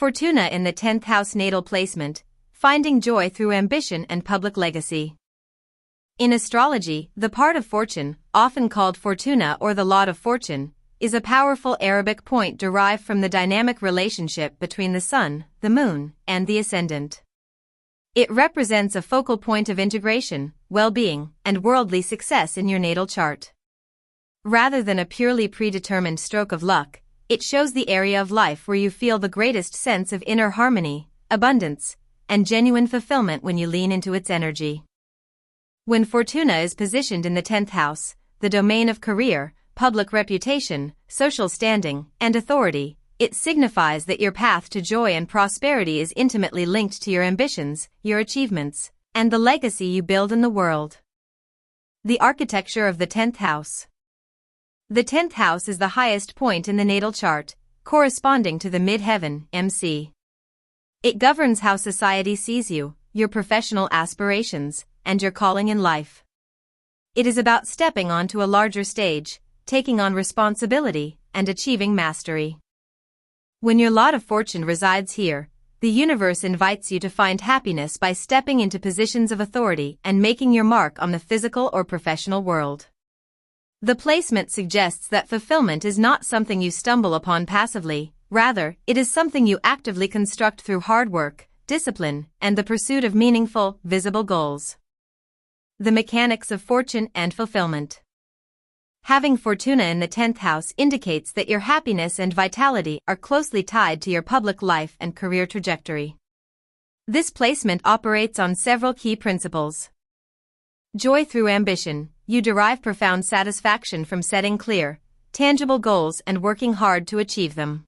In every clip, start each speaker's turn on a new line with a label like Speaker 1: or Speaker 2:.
Speaker 1: Fortuna in the 10th house natal placement, finding joy through ambition and public legacy. In astrology, the part of fortune, often called Fortuna or the lot of fortune, is a powerful Arabic point derived from the dynamic relationship between the sun, the moon, and the ascendant. It represents a focal point of integration, well-being, and worldly success in your natal chart. Rather than a purely predetermined stroke of luck, it shows the area of life where you feel the greatest sense of inner harmony, abundance, and genuine fulfillment when you lean into its energy. When Fortuna is positioned in the 10th house, the domain of career, public reputation, social standing, and authority, it signifies that your path to joy and prosperity is intimately linked to your ambitions, your achievements, and the legacy you build in the world. The architecture of the 10th house. The 10th house is the highest point in the natal chart, corresponding to the midheaven, MC. It governs how society sees you, your professional aspirations, and your calling in life. It is about stepping onto a larger stage, taking on responsibility, and achieving mastery. When your lot of fortune resides here, the universe invites you to find happiness by stepping into positions of authority and making your mark on the physical or professional world. The placement suggests that fulfillment is not something you stumble upon passively, rather, it is something you actively construct through hard work, discipline, and the pursuit of meaningful, visible goals. The mechanics of fortune and fulfillment. Having Fortuna in the 10th house indicates that your happiness and vitality are closely tied to your public life and career trajectory. This placement operates on several key principles. Joy through ambition. You derive profound satisfaction from setting clear, tangible goals and working hard to achieve them.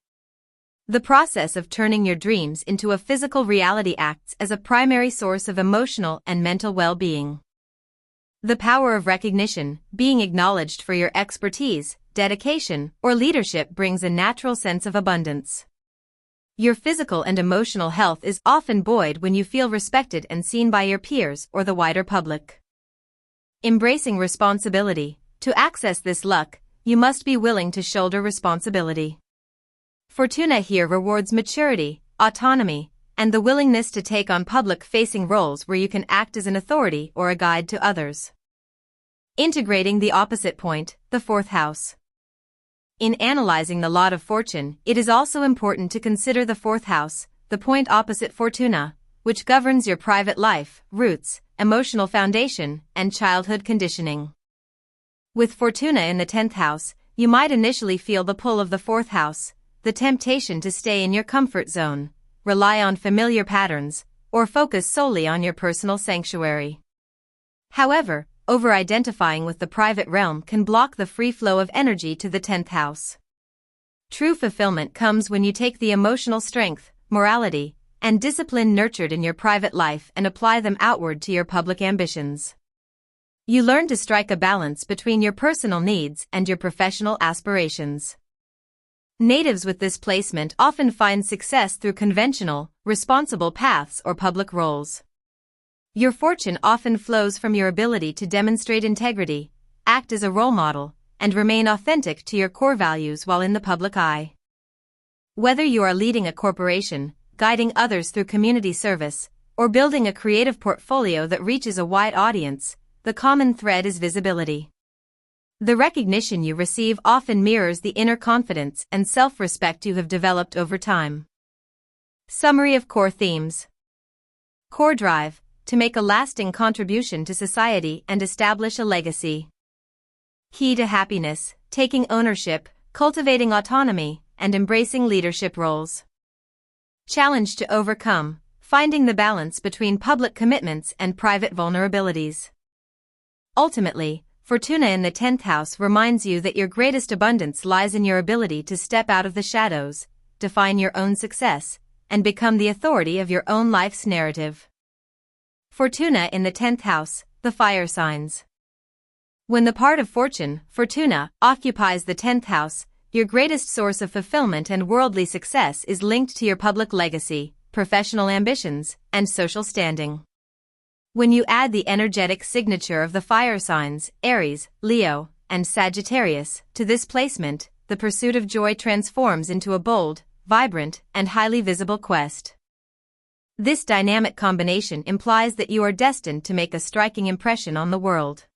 Speaker 1: The process of turning your dreams into a physical reality acts as a primary source of emotional and mental well-being. The power of recognition, being acknowledged for your expertise, dedication, or leadership brings a natural sense of abundance. Your physical and emotional health is often buoyed when you feel respected and seen by your peers or the wider public. Embracing responsibility. To access this luck, you must be willing to shoulder responsibility. Fortuna here rewards maturity, autonomy, and the willingness to take on public-facing roles where you can act as an authority or a guide to others. Integrating the opposite point, the 4th house. In analyzing the lot of fortune, it is also important to consider the 4th house, the point opposite Fortuna, which governs your private life, roots, emotional foundation, and childhood conditioning. With Fortuna in the 10th house, you might initially feel the pull of the 4th house, the temptation to stay in your comfort zone, rely on familiar patterns, or focus solely on your personal sanctuary. However, over-identifying with the private realm can block the free flow of energy to the 10th house. True fulfillment comes when you take the emotional strength, morality, and discipline nurtured in your private life and apply them outward to your public ambitions. You learn to strike a balance between your personal needs and your professional aspirations. Natives with this placement often find success through conventional, responsible paths or public roles. Your fortune often flows from your ability to demonstrate integrity, act as a role model, and remain authentic to your core values while in the public eye. Whether you are leading a corporation, guiding others through community service, or building a creative portfolio that reaches a wide audience, the common thread is visibility. The recognition you receive often mirrors the inner confidence and self-respect you have developed over time. Summary of core themes. Core drive. To make a lasting contribution to society and establish a legacy. Key to happiness, taking ownership, cultivating autonomy, and embracing leadership roles. Challenge to overcome, finding the balance between public commitments and private vulnerabilities. Ultimately, Fortuna in the 10th house reminds you that your greatest abundance lies in your ability to step out of the shadows, define your own success, and become the authority of your own life's narrative. Fortuna in the 10th house, the fire signs. When the part of fortune, Fortuna, occupies the 10th house, your greatest source of fulfillment and worldly success is linked to your public legacy, professional ambitions, and social standing. When you add the energetic signature of the fire signs, Aries, Leo, and Sagittarius, to this placement, the pursuit of joy transforms into a bold, vibrant, and highly visible quest. This dynamic combination implies that you are destined to make a striking impression on the world.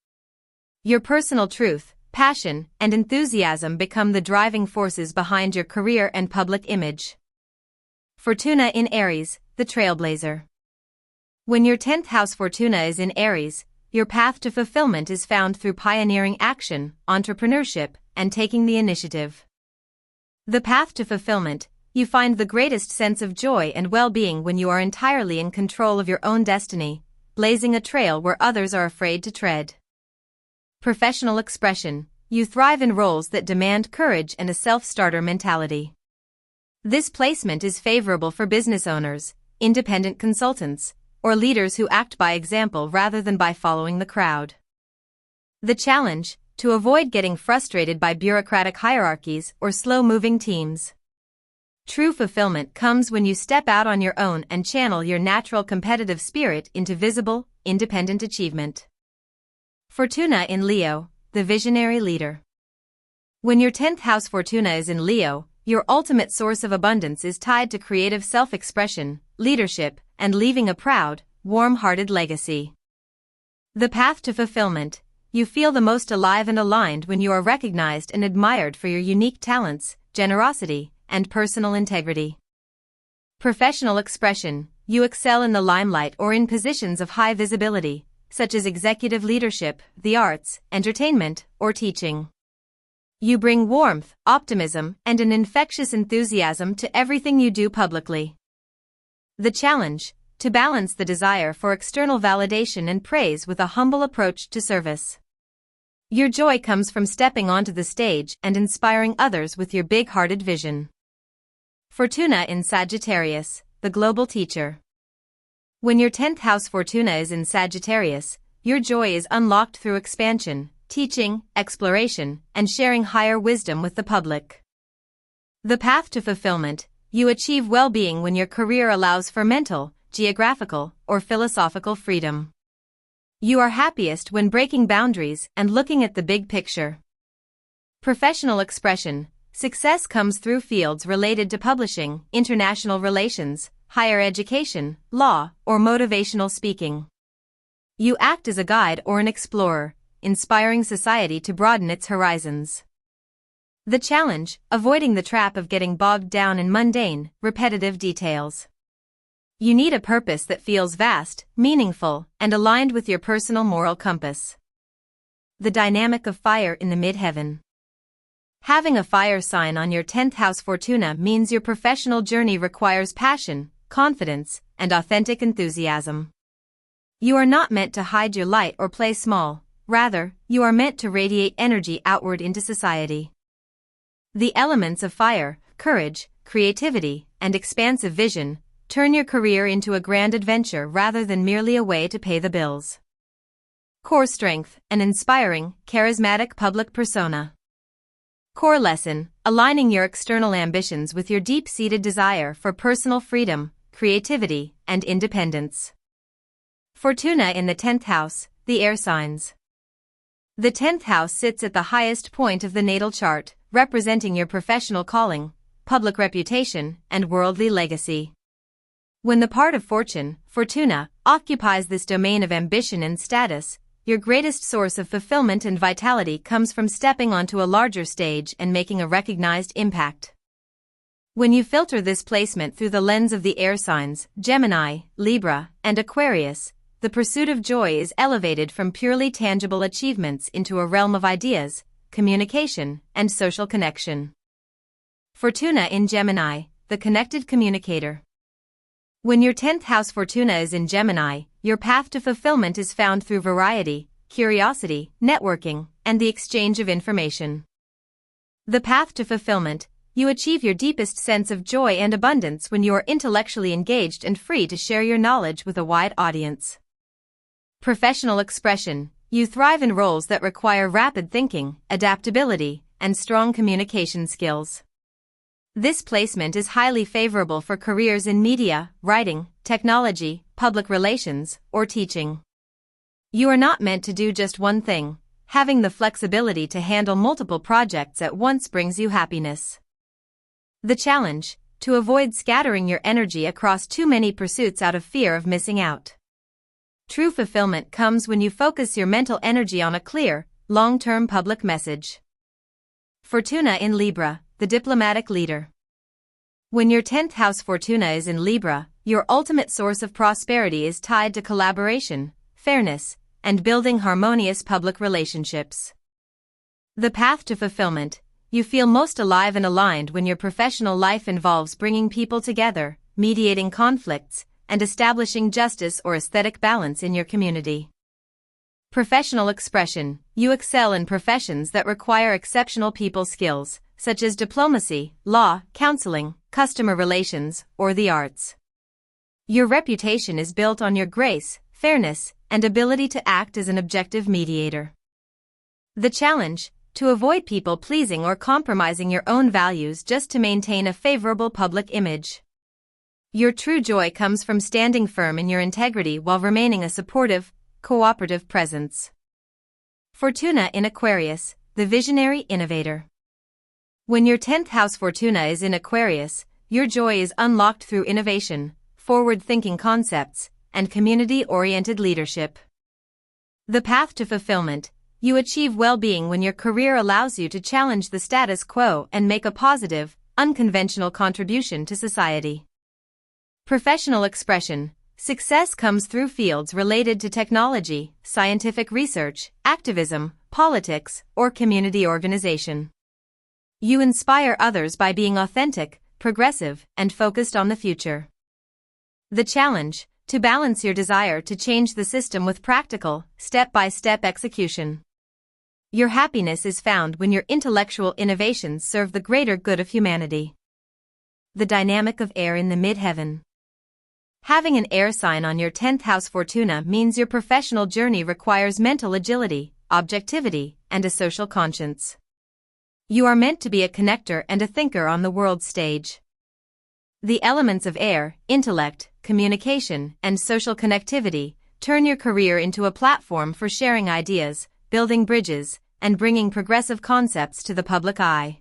Speaker 1: Your personal truth, passion, and enthusiasm become the driving forces behind your career and public image. Fortuna in Aries, the trailblazer. When your 10th house Fortuna is in Aries, your path to fulfillment is found through pioneering action, entrepreneurship, and taking the initiative. The path to fulfillment, you find the greatest sense of joy and well-being when you are entirely in control of your own destiny, blazing a trail where others are afraid to tread. Professional expression, you thrive in roles that demand courage and a self-starter mentality. This placement is favorable for business owners, independent consultants, or leaders who act by example rather than by following the crowd. The challenge, to avoid getting frustrated by bureaucratic hierarchies or slow-moving teams. True fulfillment comes when you step out on your own and channel your natural competitive spirit into visible, independent achievement. Fortuna in Leo, the visionary leader. When your 10th house Fortuna is in Leo, your ultimate source of abundance is tied to creative self-expression, leadership, and leaving a proud, warm-hearted legacy. The path to fulfillment, you feel the most alive and aligned when you are recognized and admired for your unique talents, generosity, and personal integrity. Professional expression, you excel in the limelight or in positions of high visibility, such as executive leadership, the arts, entertainment, or teaching. You bring warmth, optimism, and an infectious enthusiasm to everything you do publicly. The challenge, to balance the desire for external validation and praise with a humble approach to service. Your joy comes from stepping onto the stage and inspiring others with your big-hearted vision. Fortuna in Sagittarius, the global teacher. When your 10th house Fortuna is in Sagittarius, your joy is unlocked through expansion, teaching, exploration, and sharing higher wisdom with the public. The path to fulfillment, you achieve well-being when your career allows for mental, geographical, or philosophical freedom. You are happiest when breaking boundaries and looking at the big picture. Professional expression, success comes through fields related to publishing, international relations, higher education, law, or motivational speaking. You act as a guide or an explorer, inspiring society to broaden its horizons. The challenge, avoiding the trap of getting bogged down in mundane, repetitive details. You need a purpose that feels vast, meaningful, and aligned with your personal moral compass. The dynamic of fire in the midheaven. Having a fire sign on your 10th house Fortuna means your professional journey requires passion, confidence, and authentic enthusiasm. You are not meant to hide your light or play small, rather, you are meant to radiate energy outward into society. The elements of fire, courage, creativity, and expansive vision turn your career into a grand adventure rather than merely a way to pay the bills. Core strength, an inspiring, charismatic public persona. Core lesson, aligning your external ambitions with your deep-seated desire for personal freedom, creativity, and independence. Fortuna in the 10th house, the air signs. The 10th house sits at the highest point of the natal chart, representing your professional calling, public reputation, and worldly legacy. When the part of fortune, Fortuna, occupies this domain of ambition and status, your greatest source of fulfillment and vitality comes from stepping onto a larger stage and making a recognized impact. When you filter this placement through the lens of the air signs, Gemini, Libra, and Aquarius, the pursuit of joy is elevated from purely tangible achievements into a realm of ideas, communication, and social connection. Fortuna in Gemini, the connected communicator. When your 10th house Fortuna is in Gemini, your path to fulfillment is found through variety, curiosity, networking, and the exchange of information. The path to fulfillment, you achieve your deepest sense of joy and abundance when you are intellectually engaged and free to share your knowledge with a wide audience. Professional expression, you thrive in roles that require rapid thinking, adaptability, and strong communication skills. This placement is highly favorable for careers in media, writing, technology, public relations, or teaching. You are not meant to do just one thing. Having the flexibility to handle multiple projects at once brings you happiness. The challenge, to avoid scattering your energy across too many pursuits out of fear of missing out. True fulfillment comes when you focus your mental energy on a clear, long-term public message. Fortuna in Libra, the diplomatic leader. When your 10th house Fortuna is in Libra, your ultimate source of prosperity is tied to collaboration, fairness, and building harmonious public relationships. The path to fulfillment. You feel most alive and aligned when your professional life involves bringing people together, mediating conflicts, and establishing justice or aesthetic balance in your community. Professional expression. You excel in professions that require exceptional people skills, such as diplomacy, law, counseling, customer relations, or the arts. Your reputation is built on your grace, fairness, and ability to act as an objective mediator. The challenge. To avoid people pleasing or compromising your own values just to maintain a favorable public image. Your true joy comes from standing firm in your integrity while remaining a supportive, cooperative presence. Fortuna in Aquarius, the visionary innovator. When your 10th house Fortuna is in Aquarius, your joy is unlocked through innovation, forward-thinking concepts, and community-oriented leadership. The path to fulfillment. You achieve well-being when your career allows you to challenge the status quo and make a positive, unconventional contribution to society. Professional expression. Success comes through fields related to technology, scientific research, activism, politics, or community organization. You inspire others by being authentic, progressive, and focused on the future. The challenge. To balance your desire to change the system with practical, step-by-step execution. Your happiness is found when your intellectual innovations serve the greater good of humanity. The dynamic of air in the midheaven. Having an air sign on your 10th house Fortuna means your professional journey requires mental agility, objectivity, and a social conscience. You are meant to be a connector and a thinker on the world stage. The elements of air, intellect, communication, and social connectivity turn your career into a platform for sharing ideas, building bridges, and bringing progressive concepts to the public eye.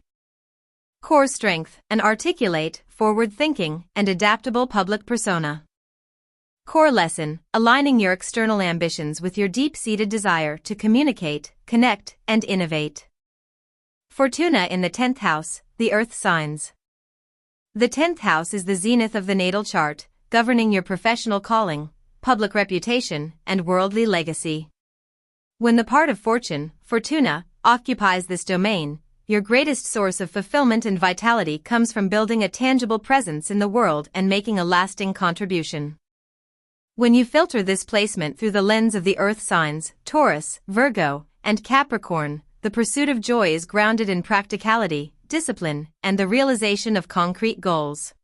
Speaker 1: Core strength, an articulate, forward-thinking, and adaptable public persona. Core lesson, aligning your external ambitions with your deep-seated desire to communicate, connect, and innovate. Fortuna in the 10th house, the earth signs. The 10th house is the zenith of the natal chart, governing your professional calling, public reputation, and worldly legacy. When the part of fortune, Fortuna, occupies this domain, your greatest source of fulfillment and vitality comes from building a tangible presence in the world and making a lasting contribution. When you filter this placement through the lens of the earth signs, Taurus, Virgo, and Capricorn, the pursuit of joy is grounded in practicality, discipline, and the realization of concrete goals.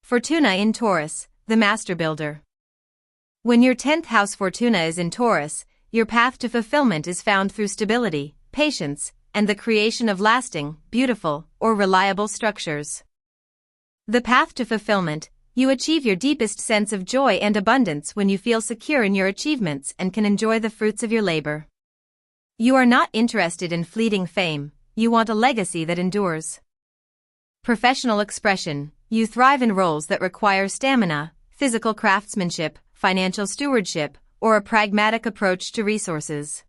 Speaker 1: Fortuna in Taurus, the master builder. When your 10th house Fortuna is in Taurus, your path to fulfillment is found through stability, patience, and the creation of lasting, beautiful, or reliable structures. The path to fulfillment. You achieve your deepest sense of joy and abundance when you feel secure in your achievements and can enjoy the fruits of your labor. You are not interested in fleeting fame, you want a legacy that endures. Professional expression. You thrive in roles that require stamina, physical craftsmanship, financial stewardship, or a pragmatic approach to resources.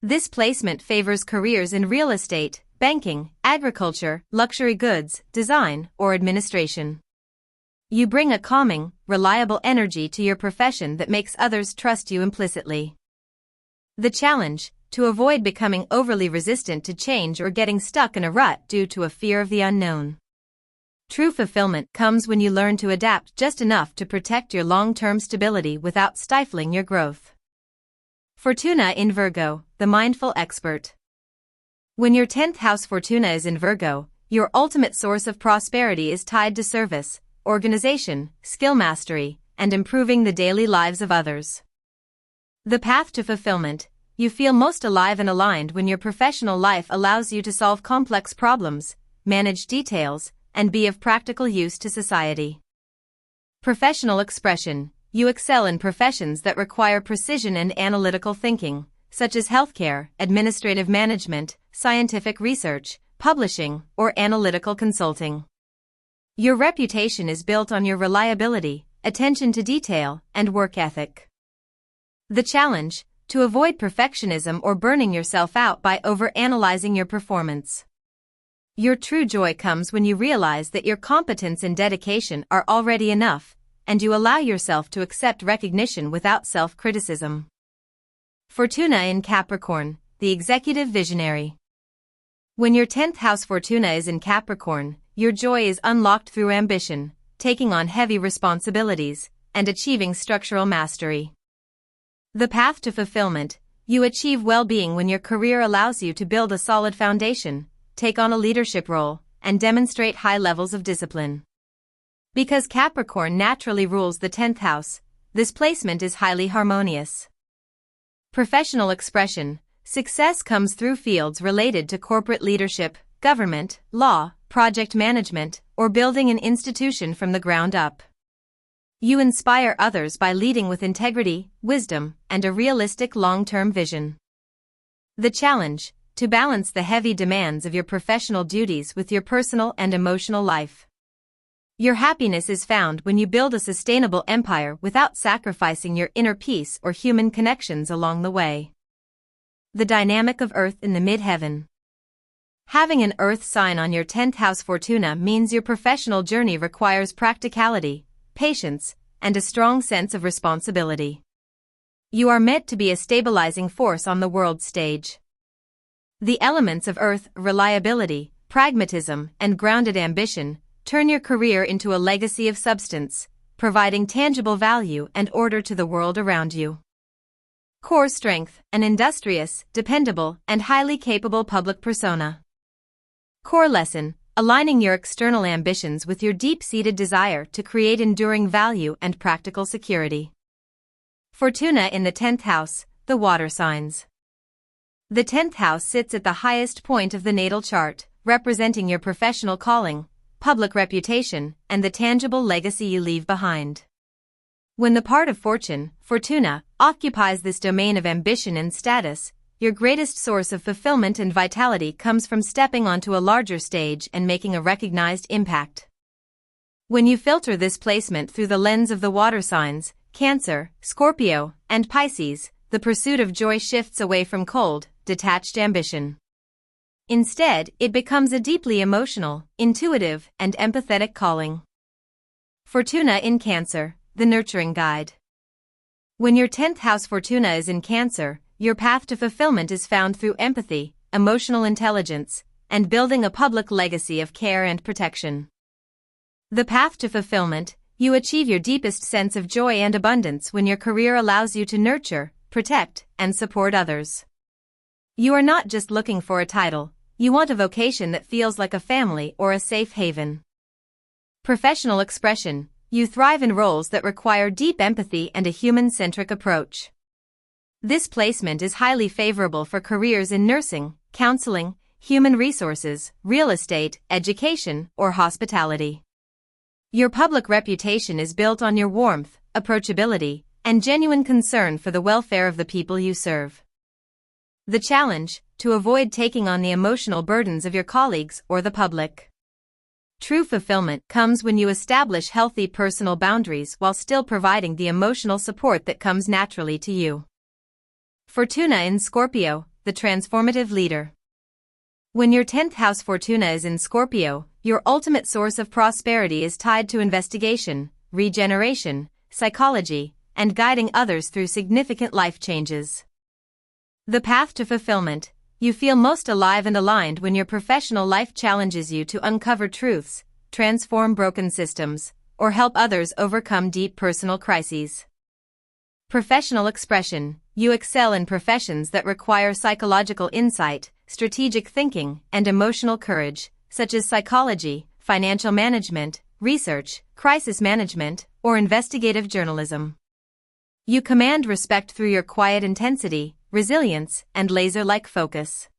Speaker 1: This placement favors careers in real estate, banking, agriculture, luxury goods, design, or administration. You bring a calming, reliable energy to your profession that makes others trust you implicitly. The challenge, to avoid becoming overly resistant to change or getting stuck in a rut due to a fear of the unknown. True fulfillment comes when you learn to adapt just enough to protect your long-term stability without stifling your growth. Fortuna in Virgo, the mindful expert. When your 10th house Fortuna is in Virgo, your ultimate source of prosperity is tied to service, organization, skill mastery, and improving the daily lives of others. The path to fulfillment. You feel most alive and aligned when your professional life allows you to solve complex problems, manage details, and be of practical use to society. Professional expression. You excel in professions that require precision and analytical thinking, such as healthcare, administrative management, scientific research, publishing, or analytical consulting. Your reputation is built on your reliability, attention to detail, and work ethic. The challenge: to avoid perfectionism or burning yourself out by overanalyzing your performance. Your true joy comes when you realize that your competence and dedication are already enough, and you allow yourself to accept recognition without self-criticism. Fortuna in Capricorn, the executive visionary. When your 10th house Fortuna is in Capricorn, your joy is unlocked through ambition, taking on heavy responsibilities, and achieving structural mastery. The path to fulfillment: you achieve well-being when your career allows you to build a solid foundation, take on a leadership role, and demonstrate high levels of discipline. Because Capricorn naturally rules the 10th house, this placement is highly harmonious. Professional expression: success comes through fields related to corporate leadership, government, law, project management, or building an institution from the ground up. You inspire others by leading with integrity, wisdom, and a realistic long-term vision. The challenge: to balance the heavy demands of your professional duties with your personal and emotional life. Your happiness is found when you build a sustainable empire without sacrificing your inner peace or human connections along the way. The dynamic of Earth in the midheaven. Having an Earth sign on your 10th house Fortuna means your professional journey requires practicality, patience, and a strong sense of responsibility. You are meant to be a stabilizing force on the world stage. The elements of Earth, reliability, pragmatism, and grounded ambition, turn your career into a legacy of substance, providing tangible value and order to the world around you. Core strength: an industrious, dependable, and highly capable public persona. Core lesson: aligning your external ambitions with your deep-seated desire to create enduring value and practical security. Fortuna in the 10th house, the water signs. The 10th house sits at the highest point of the natal chart, representing your professional calling, public reputation, and the tangible legacy you leave behind. When the part of fortune, Fortuna, occupies this domain of ambition and status, your greatest source of fulfillment and vitality comes from stepping onto a larger stage and making a recognized impact. When you filter this placement through the lens of the water signs, Cancer, Scorpio, and Pisces, the pursuit of joy shifts away from cold, detached ambition. Instead, it becomes a deeply emotional, intuitive, and empathetic calling. Fortuna in Cancer, the nurturing guide. When your 10th house Fortuna is in Cancer, your path to fulfillment is found through empathy, emotional intelligence, and building a public legacy of care and protection. The path to fulfillment: you achieve your deepest sense of joy and abundance when your career allows you to nurture, protect, and support others. You are not just looking for a title, you want a vocation that feels like a family or a safe haven. Professional expression: you thrive in roles that require deep empathy and a human-centric approach. This placement is highly favorable for careers in nursing, counseling, human resources, real estate, education, or hospitality. Your public reputation is built on your warmth, approachability, and genuine concern for the welfare of the people you serve. The challenge: to avoid taking on the emotional burdens of your colleagues or the public. True fulfillment comes when you establish healthy personal boundaries while still providing the emotional support that comes naturally to you. Fortuna in Scorpio, the transformative leader. When your 10th house Fortuna is in Scorpio, your ultimate source of prosperity is tied to investigation, regeneration, psychology, and guiding others through significant life changes. The path to fulfillment: you feel most alive and aligned when your professional life challenges you to uncover truths, transform broken systems, or help others overcome deep personal crises. Professional expression: you excel in professions that require psychological insight, strategic thinking, and emotional courage, such as psychology, financial management, research, crisis management, or investigative journalism. You command respect through your quiet intensity, resilience, and laser-like focus.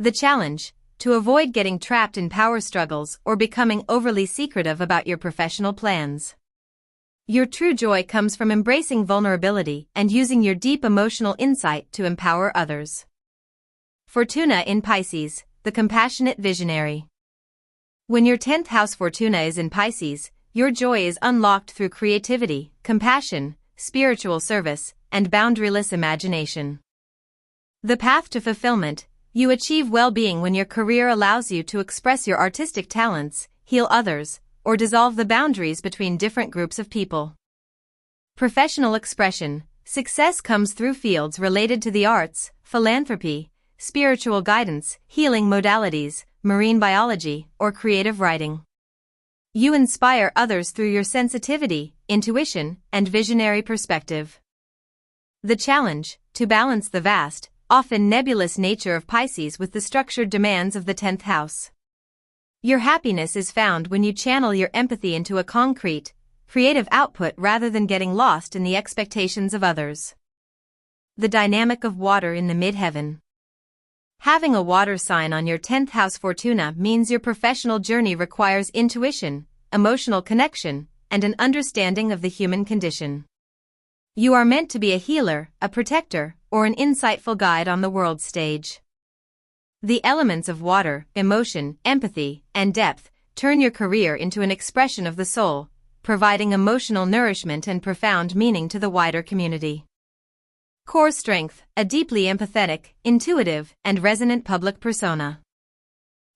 Speaker 1: The challenge: to avoid getting trapped in power struggles or becoming overly secretive about your professional plans. Your true joy comes from embracing vulnerability and using your deep emotional insight to empower others. Fortuna in Pisces, the compassionate visionary. When your 10th house Fortuna is in Pisces, your joy is unlocked through creativity, compassion, spiritual service, and boundaryless imagination. The path to fulfillment: you achieve well-being when your career allows you to express your artistic talents, heal others, or dissolve the boundaries between different groups of people. Professional expression: success comes through fields related to the arts, philanthropy, spiritual guidance, healing modalities, marine biology, or creative writing. You inspire others through your sensitivity, intuition, and visionary perspective. The challenge: to balance the vast, often nebulous nature of Pisces with the structured demands of the 10th house. Your happiness is found when you channel your empathy into a concrete, creative output rather than getting lost in the expectations of others. The dynamic of water in the midheaven. Having a water sign on your 10th house Fortuna means your professional journey requires intuition, emotional connection, and an understanding of the human condition. You are meant to be a healer, a protector, or an insightful guide on the world stage. The elements of water, emotion, empathy, and depth turn your career into an expression of the soul, providing emotional nourishment and profound meaning to the wider community. Core strength: a deeply empathetic, intuitive, and resonant public persona.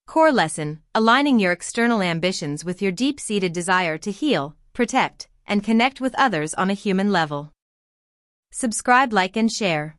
Speaker 1: Core lesson: aligning your external ambitions with your deep-seated desire to heal, protect, and connect with others on a human level. Subscribe, like, and share.